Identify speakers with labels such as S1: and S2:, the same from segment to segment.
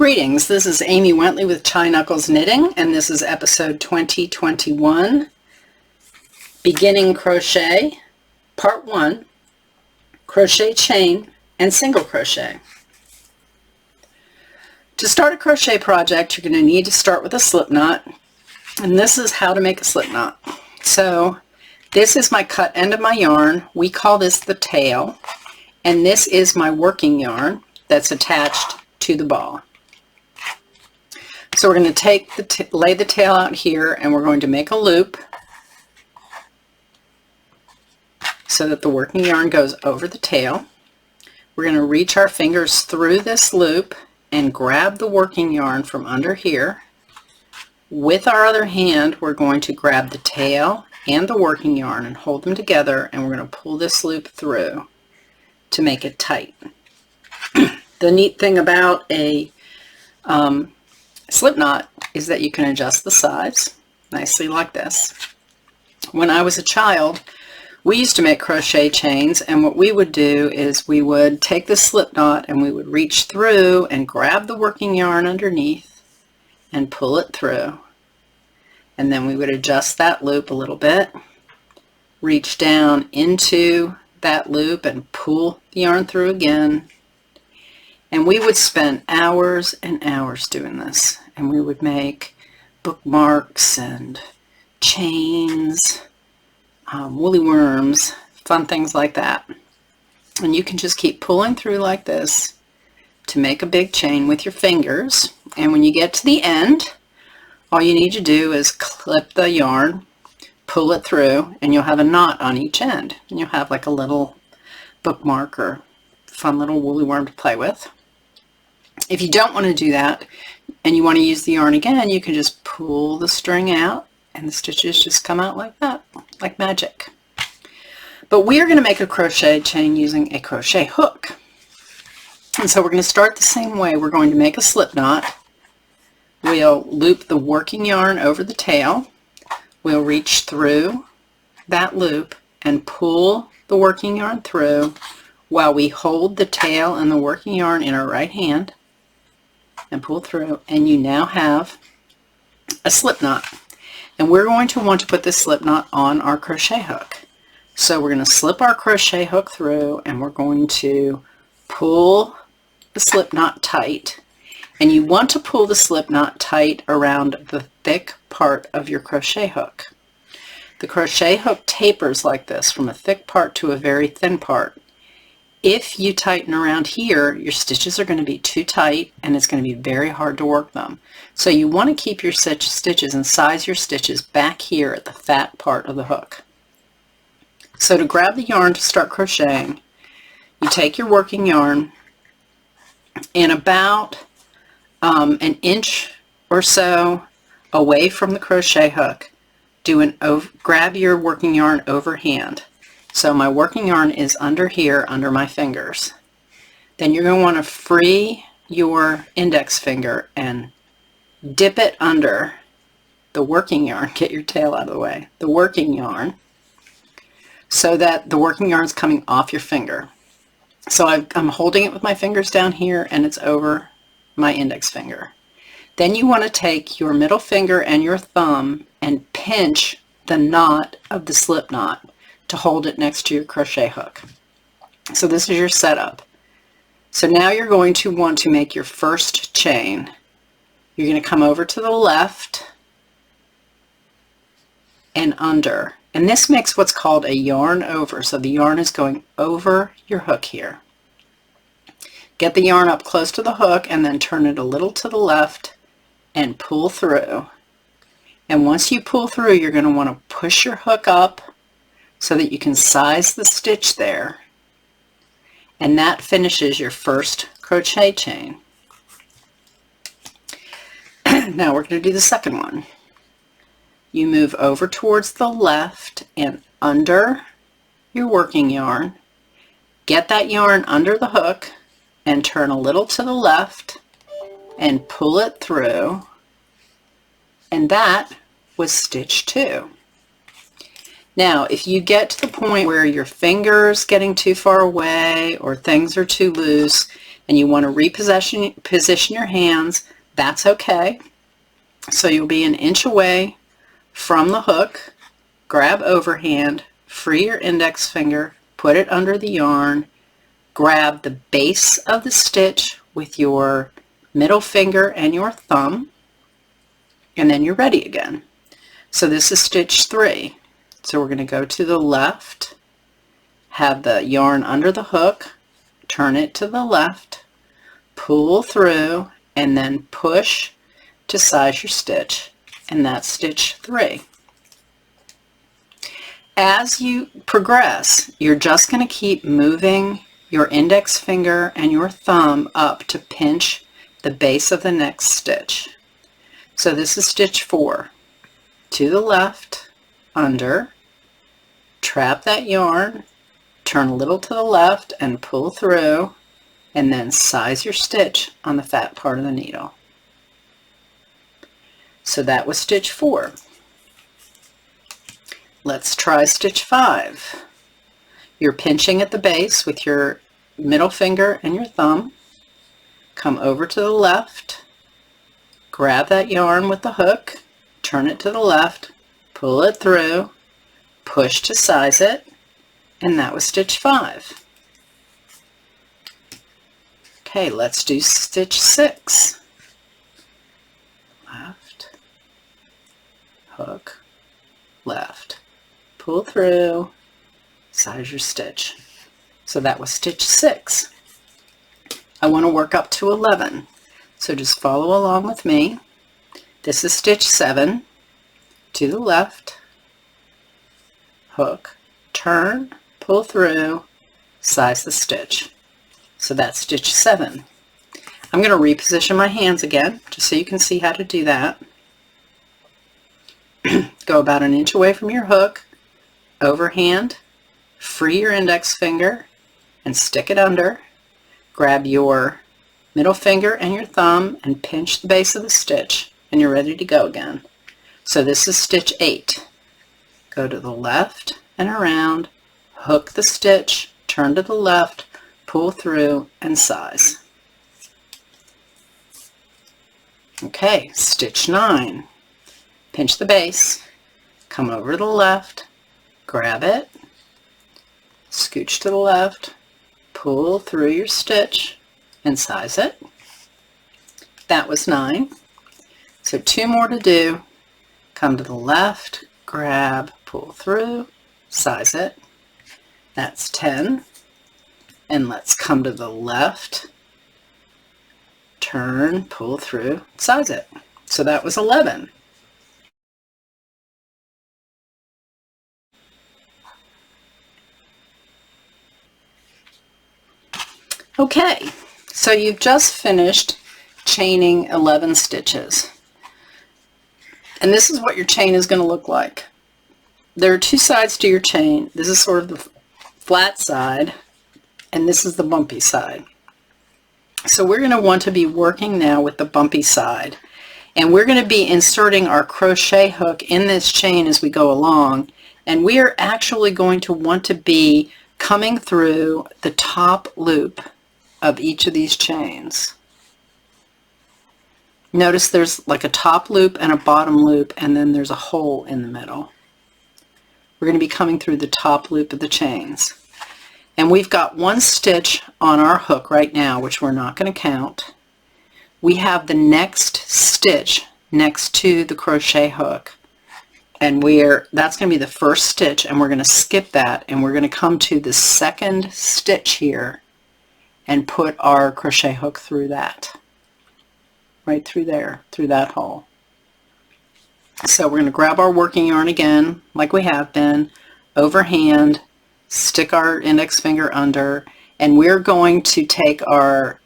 S1: Greetings, this is Amy Wentley with Chai Knuckles Knitting, and this is episode 2021, Beginning Crochet, Part 1, Crochet Chain and Single Crochet. To start a crochet project, you're going to need to start with a slip knot, and this is how to make a slip knot. So this is my cut end of my yarn. We call this the tail, and this is my working yarn that's attached to the ball. So we're going to lay the tail out here, and we're going to make a loop so that the working yarn goes over the tail. We're going to reach our fingers through this loop and grab the working yarn from under here. With our other hand, we're going to grab the tail and the working yarn and hold them together, and we're going to pull this loop through to make it tight. The neat thing about a slip knot is that you can adjust the size nicely like this. When I was a child, we used to make crochet chains, and what we would do is we would take the slip knot and we would reach through and grab the working yarn underneath and pull it through, and then we would adjust that loop a little bit, reach down into that loop and pull the yarn through again. And we would spend hours and hours doing this, and we would make bookmarks and chains, woolly worms, fun things like that. And you can just keep pulling through like this to make a big chain with your fingers. And when you get to the end, all you need to do is clip the yarn, pull it through, and you'll have a knot on each end. And you'll have like a little bookmark or fun little woolly worm to play with. If you don't want to do that and you want to use the yarn again, you can just pull the string out and the stitches just come out like that, like magic. But we are going to make a crochet chain using a crochet hook. And so we're going to start the same way. We're going to make a slip knot. We'll loop the working yarn over the tail. We'll reach through that loop and pull the working yarn through while we hold the tail and the working yarn in our right hand and pull through, and you now have a slip knot. And we're going to want to put this slip knot on our crochet hook. So we're going to slip our crochet hook through, and we're going to pull the slip knot tight. And you want to pull the slip knot tight around the thick part of your crochet hook. The crochet hook tapers like this from a thick part to a very thin part. If you tighten around here, your stitches are going to be too tight and it's going to be very hard to work them. So you want to keep your stitches and size your stitches back here at the fat part of the hook. So to grab the yarn to start crocheting, you take your working yarn and about an inch or so away from the crochet hook, grab your working yarn overhand. So my working yarn is under here, under my fingers. Then you're going to want to free your index finger and dip it under the working yarn. Get your tail out of the way. The working yarn, so that the working yarn is coming off your finger. So I'm holding it with my fingers down here, and it's over my index finger. Then you want to take your middle finger and your thumb and pinch the knot of the slip knot to hold it next to your crochet hook. So this is your setup. So now you're going to want to make your first chain. You're going to come over to the left and under. And this makes what's called a yarn over. So the yarn is going over your hook here. Get the yarn up close to the hook and then turn it a little to the left and pull through. And once you pull through, you're going to want to push your hook up so that you can size the stitch there, and that finishes your first crochet chain. Now we're going to do the second one. You move over towards the left and under your working yarn, get that yarn under the hook and turn a little to the left and pull it through, and that was stitch 2. Now, if you get to the point where your finger's getting too far away or things are too loose and you want to position your hands, that's okay. So you'll be an inch away from the hook, grab overhand, free your index finger, put it under the yarn, grab the base of the stitch with your middle finger and your thumb, and then you're ready again. So this is stitch 3. So we're going to go to the left, have the yarn under the hook, turn it to the left, pull through, and then push to size your stitch, and that's stitch 3. As you progress, you're just going to keep moving your index finger and your thumb up to pinch the base of the next stitch. So this is stitch 4. To the left, under, trap that yarn, turn a little to the left and pull through, and then size your stitch on the fat part of the needle. So that was stitch 4. Let's try stitch 5. You're pinching at the base with your middle finger and your thumb. Come over to the left, grab that yarn with the hook, turn it to the left, pull it through, push to size it, and that was stitch 5. Okay, let's do stitch 6. Left, hook, left, pull through, size your stitch. So that was stitch 6. I want to work up to 11, so just follow along with me. This is stitch 7. To the left, hook, turn, pull through, size the stitch. So that's stitch 7. I'm going to reposition my hands again just so you can see how to do that. Go about an inch away from your hook, overhand, free your index finger and stick it under. Grab your middle finger and your thumb and pinch the base of the stitch, and you're ready to go again. So this is stitch 8. Go to the left and around, hook the stitch, turn to the left, pull through, and size. Okay, stitch 9. Pinch the base, come over to the left, grab it, scooch to the left, pull through your stitch, and size it. That was 9. So 2 more to do. Come to the left, grab, pull through, size it. That's 10. And let's come to the left, turn, pull through, size it. So that was 11. Okay, so you've just finished chaining 11 stitches. And this is what your chain is going to look like. There are 2 sides to your chain. This is sort of the flat side, and this is the bumpy side. So we're going to want to be working now with the bumpy side. And we're going to be inserting our crochet hook in this chain as we go along. And we are actually going to want to be coming through the top loop of each of these chains. Notice there's like a top loop and a bottom loop, and then there's a hole in the middle. We're going to be coming through the top loop of the chains. And we've got 1 stitch on our hook right now, which we're not going to count. We have the next stitch next to the crochet hook, and that's going to be the first stitch, and we're going to skip that, and we're going to come to the second stitch here and put our crochet hook through that, right through there, through that hole. So we're going to grab our working yarn again, like we have been, overhand, stick our index finger under, and we're going to take our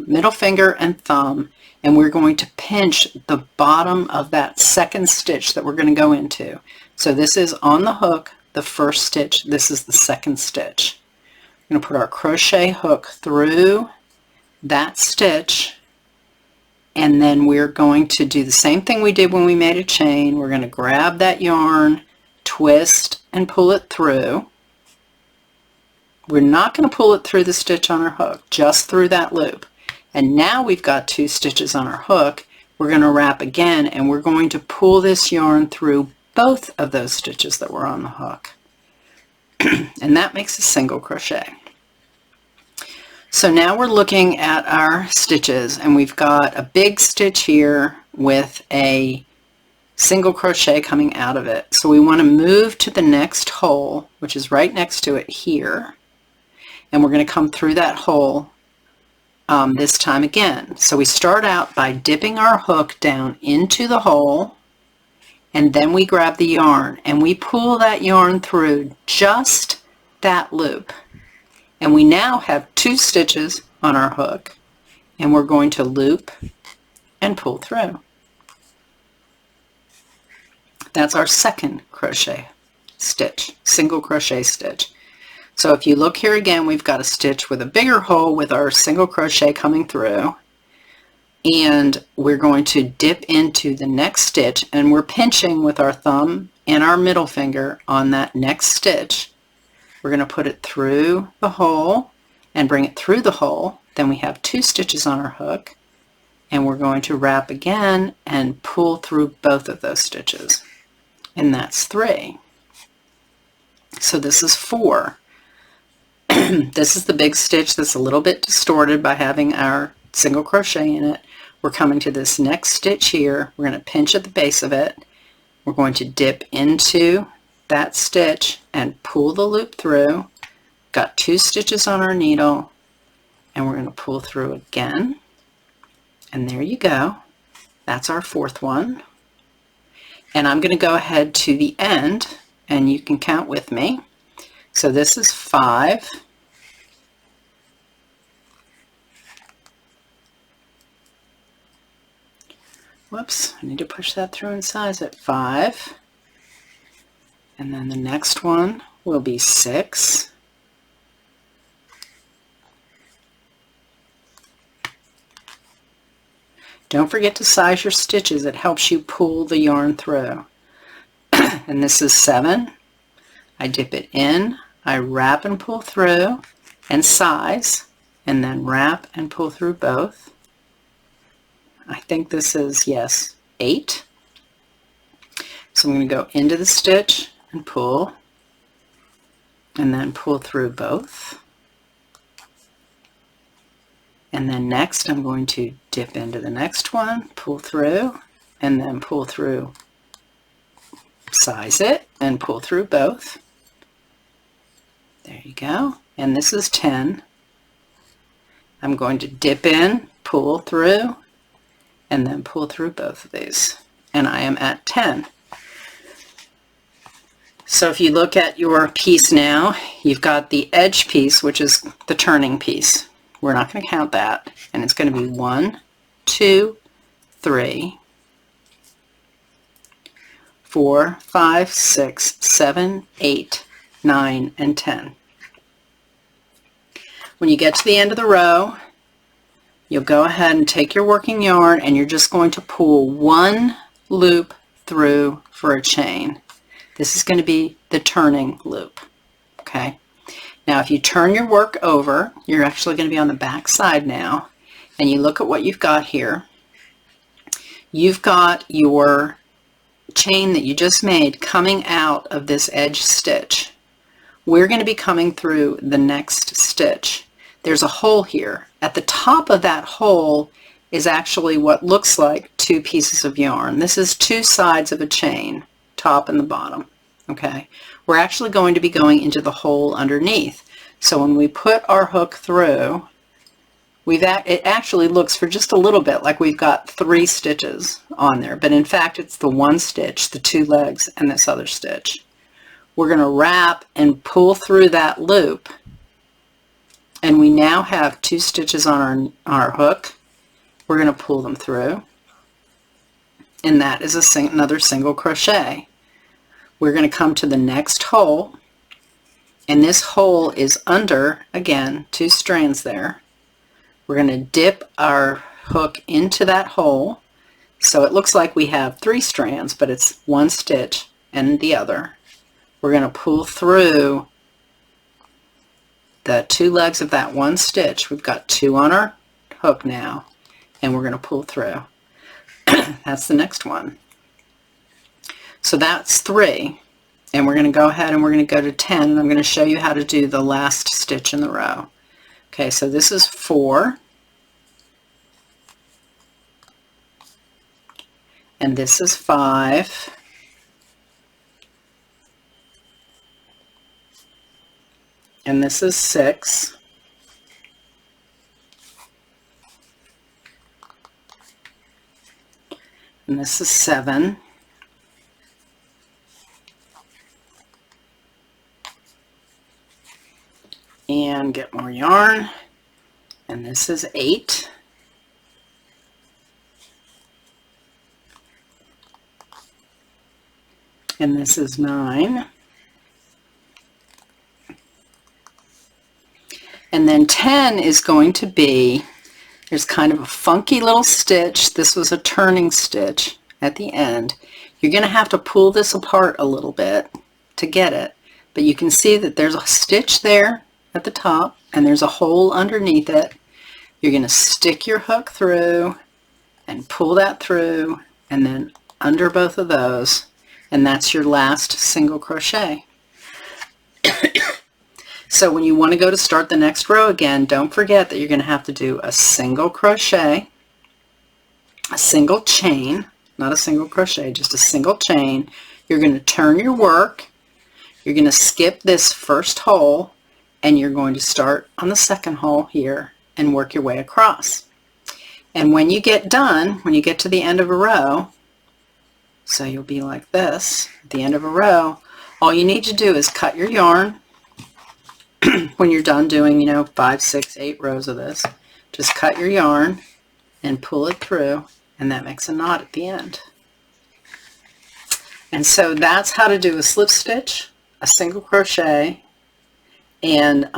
S1: middle finger and thumb, and we're going to pinch the bottom of that second stitch that we're going to go into. So this is on the hook, the first stitch. This is the second stitch. We're going to put our crochet hook through that stitch, and then we're going to do the same thing we did when we made a chain. We're going to grab that yarn, twist, and pull it through. We're not going to pull it through the stitch on our hook, just through that loop. And now we've got 2 stitches on our hook. We're going to wrap again, and we're going to pull this yarn through both of those stitches that were on the hook. And that makes a single crochet. So now we're looking at our stitches, and we've got a big stitch here with a single crochet coming out of it. So we want to move to the next hole, which is right next to it here, and we're going to come through that hole this time again. So we start out by dipping our hook down into the hole, and then we grab the yarn and we pull that yarn through just that loop. And we now have 2 stitches on our hook, and we're going to loop and pull through. That's our second crochet stitch, single crochet stitch. So if you look here again, we've got a stitch with a bigger hole with our single crochet coming through, and we're going to dip into the next stitch, and we're pinching with our thumb and our middle finger on that next stitch. We're going to put it through the hole and bring it through the hole. Then we have 2 stitches on our hook, and we're going to wrap again and pull through both of those stitches, and that's 3. So this is 4. This is the big stitch that's a little bit distorted by having our single crochet in it. We're coming to this next stitch here. We're going to pinch at the base of it. We're going to dip into that stitch and pull the loop through. Got 2 stitches on our needle, and we're going to pull through again. And there you go. That's our 4th one. And I'm going to go ahead to the end, and you can count with me. So this is 5. Whoops, I need to push that through and size it. 5. And then the next one will be 6. Don't forget to size your stitches. It helps you pull the yarn through. And this is 7. I dip it in, I wrap and pull through and size, and then wrap and pull through both. I think this is, yes, 8. So I'm going to go into the stitch and pull, and then pull through both. And then next I'm going to dip into the next one, pull through, and then pull through, size it, and pull through both. There you go. And this is 10. I'm going to dip in, pull through, and then pull through both of these. And I am at 10. So if you look at your piece now, you've got the edge piece, which is the turning piece. We're not going to count that. And it's going to be 1, 2, 3, 4, 5, 6, 7, 8, 9, and 10. When you get to the end of the row, you'll go ahead and take your working yarn, and you're just going to pull 1 loop through for a chain. This is going to be the turning loop. Okay. Now if you turn your work over, you're actually going to be on the back side now, and you look at what you've got here. You've got your chain that you just made coming out of this edge stitch. We're going to be coming through the next stitch. There's a hole here. At the top of that hole is actually what looks like 2 pieces of yarn. This is 2 sides of a chain, top and the bottom. Okay, we're actually going to be going into the hole underneath. So when we put our hook through, it actually looks for just a little bit like we've got 3 stitches on there, but in fact it's the 1 stitch, the 2 legs, and this other stitch. We're going to wrap and pull through that loop, and we now have 2 stitches on our hook. We're going to pull them through, and that is another single crochet. We're going to come to the next hole, and this hole is under, again, 2 strands there. We're going to dip our hook into that hole, so it looks like we have 3 strands, but it's 1 stitch and the other. We're going to pull through the 2 legs of that 1 stitch. We've got 2 on our hook now, and we're going to pull through. That's the next one. So that's 3, and we're going to go ahead and we're going to go to 10, and I'm going to show you how to do the last stitch in the row. Okay, so this is 4, and this is 5, and this is 6, and this is 7, and get more yarn, and this is 8, and this is 9, and then 10 is going to be, there's kind of a funky little stitch. This was a turning stitch at the end. You're going to have to pull this apart a little bit to get it, but you can see that there's a stitch there at the top and there's a hole underneath it. You're going to stick your hook through and pull that through, and then under both of those, and that's your last single crochet. So when you want to go to start the next row again, don't forget that you're going to have to do a single crochet, a single chain, not a single crochet, just a single chain. You're going to turn your work, you're going to skip this first hole, and you're going to start on the second hole here and work your way across. And when you get done, when you get to the end of a row, so you'll be like this at the end of a row, all you need to do is cut your yarn. When you're done doing, 5, 6, 8 rows of this, just cut your yarn and pull it through, and that makes a knot at the end. And so that's how to do a slip stitch, a single crochet, and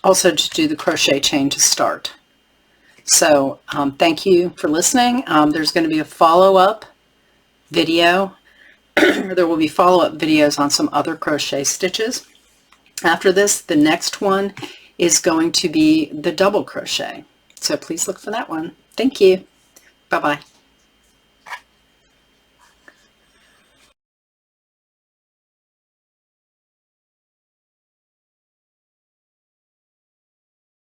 S1: also to do the crochet chain to start. So thank you for listening. There's going to be a follow-up video. There will be follow-up videos on some other crochet stitches. After this, the next one is going to be the double crochet. So please look for that one. Thank you. Bye-bye.